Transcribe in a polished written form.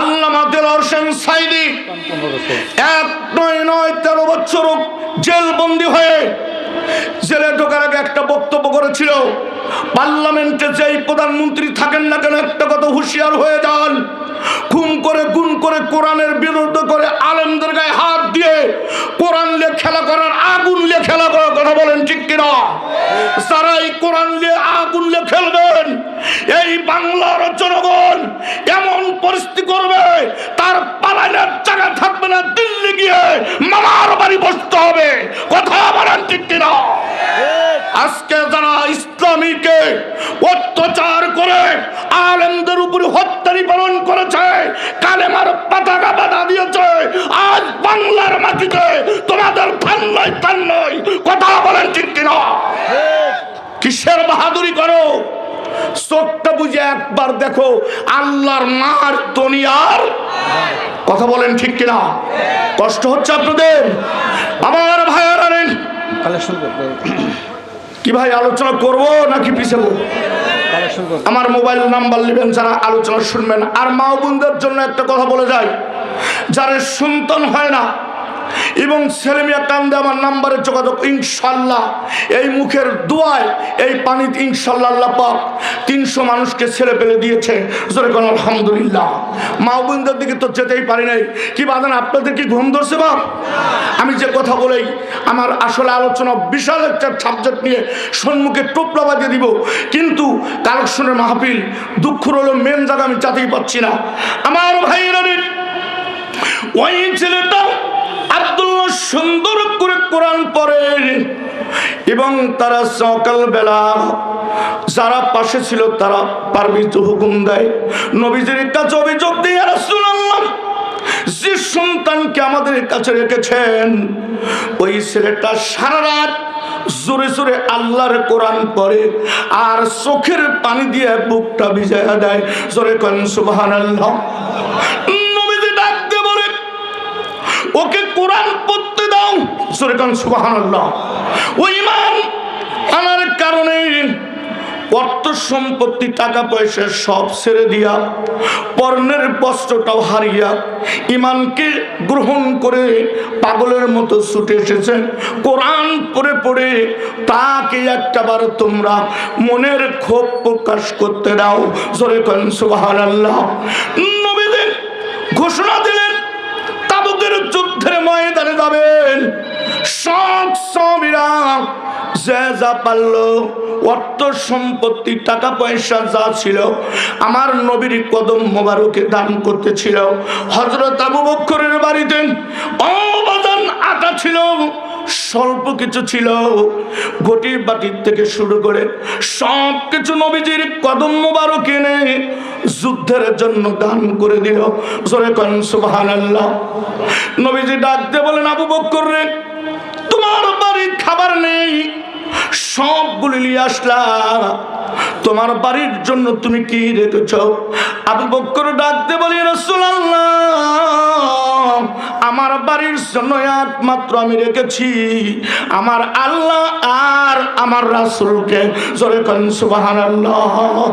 আল্লামা দেলোয়ার হোসেন সাঈদী ১-৯-৯-১৩ বছর জেলবন্দি হয়ে জেলে ঢোকার আগে একটা বক্তব্য করেছিল, পার্লামেন্টে যেই প্রধানমন্ত্রী থাকেন না কেন একটা কথা হুঁশিয়ার হয়ে যান, খুন করে গুণ করে কোরআনের বিরুদ্ধে করে আলেমদের গায়ে হাত দিয়ে কোরআন নিয়ে খেলা করার, আগুন নিয়ে খেলা করার কথা বলেন ঠিক কিনা? যারা এই কোরআন নিয়ে আগুন নিয়ে খেলবেন, এই বাংলার জনগণ এমন পরিস্থিতি করবে তার পালানোর জায়গা থাকবে না, দিল্লি গিয়ে মামার বাড়ি বসতে হবে। কথা বলেন ঠিক কিনা? আজকে যারা ইসলামীকে অত্যাচার করে আলেমদের উপরে হত্যা নিবারণ করেছে, কালেমার পতাকা বাধা দিয়েছে, আজ বাংলার মাটিতে তোমাদের ঠান নয়। কথা বলেন ঠিক কিনা? কিসের বাহাদুরি করো? চোখটা বুঝে একবার দেখো, আল্লাহর মার দুনিয়ার। কথা বলেন ঠিক কিনা? কষ্ট হচ্ছে আপনাদের? আমার ভাইয়ারা নেন কি ভাই, আলোচনা করব নাকি পিছাবো? আমার মোবাইল নাম্বার নেবেন যারা আলোচনা শুনবেন। আর মা বোনদের জন্য একটা কথা বলে যায়, যারা সন্তান হয় না এবং ছেলে মেয়ে কান্দে, আমার নাম্বারে যোগাযোগ। ইনশাল্লাহ এই মুখের দোয়ায় এই পানিতে ইনশাল্লাহ আল্লাহ পাক 300 মানুষকে ছেলে পেলে দিয়েছে। জোরে কোন আলহামদুলিল্লাহ। মা বোনদের দিকে তো যেতেই পারি নাই। কি বাদান, আপনাদের কি ঘুম ধরছে বাপ? আমি যে কথা বলেই আমার আসলে আলোচনা বিশাল একটা সাবজেক্ট নিয়ে সম্মুখে টোপলা বাজিয়ে দিব, কিন্তু কালেকশনের মাহফিল, দুঃখ হলো মেন জায়গা আমি যাতেই পাচ্ছি না। আমার ভাইয়েরা, ওই ছেলেটা আব্দুল্লাহ সুন্দর করে কোরআন পড়ে এবং তারা সকালবেলা যারা পাশে ছিল তারা পারবিত হুকুম দেয়, নবীজির কাছে অভিযোগ দিয়ে, ইয়া রাসূলুল্লাহ, যে সন্তানকে আমাদের কাছে রেখেছেন ওই ছেলেটা সারা রাত জোরে জোরে আল্লাহর কোরআন পড়ে আর চোখের পানি দিয়ে বুকটা ভিজাইয়া দেয়। জোরে কোন সুবহানাল্লাহ। নবীজি ডাক দিয়ে বলে, ওকে কোরআন পড়তে দাও। জোরে কোন সুবহানাল্লাহ। ওই ঈমান আনার কারণে অর্থ সম্পত্তি টাকা পয়সা সব ছেড়ে দিয়া, পর্ণের বস্ত্রটাও হারিয়া ইমানকে গ্রহণ করে পাগলের মতো ছুটে এসেছে কোরআন পড়ে পড়ে। তাকে একটাবার তোমরা মনের ক্ষোভ প্রকাশ করতে দাও। জোরে কোন সুবহানাল্লাহ। নবীজি ঘোষণা দিলেন, তাবুকের যুদ্ধের ময়দানে যাবেন সব সাহাবীরা যে যা পারলো অর্থ সম্পত্তি টাকা পয়সা যা ছিল আমার নবীর কদম মোবারকে দান করতেছিল। হযরত আবু বকরের বাড়িতে অবাদান আটা ছিল, স্বল্প কিছু ছিল, ঘটি বাটির থেকে শুরু করে সব কিছু নবীজির কদম মোবারক এনে যুদ্ধের জন্য দান করে দিল। জোরে কোন সুবহানাল্লাহ। নবীজি ডাক দিয়ে বলেন, আবু বকর রে, তোমার বাড়ির খাবার নেই, সবগুলি নিয়ে আসলা, তোমার বাড়ির জন্য তুমি কি রেখেছ? আবু বকর ডাক দিয়ে বলি, রাসূলুল্লাহ, আমার বাড়ির জন্য একমাত্র আমি রেখেছি আমার আল্লাহ আর আমার রাসূলকে। জোরে কোন সুবহানাল্লাহ।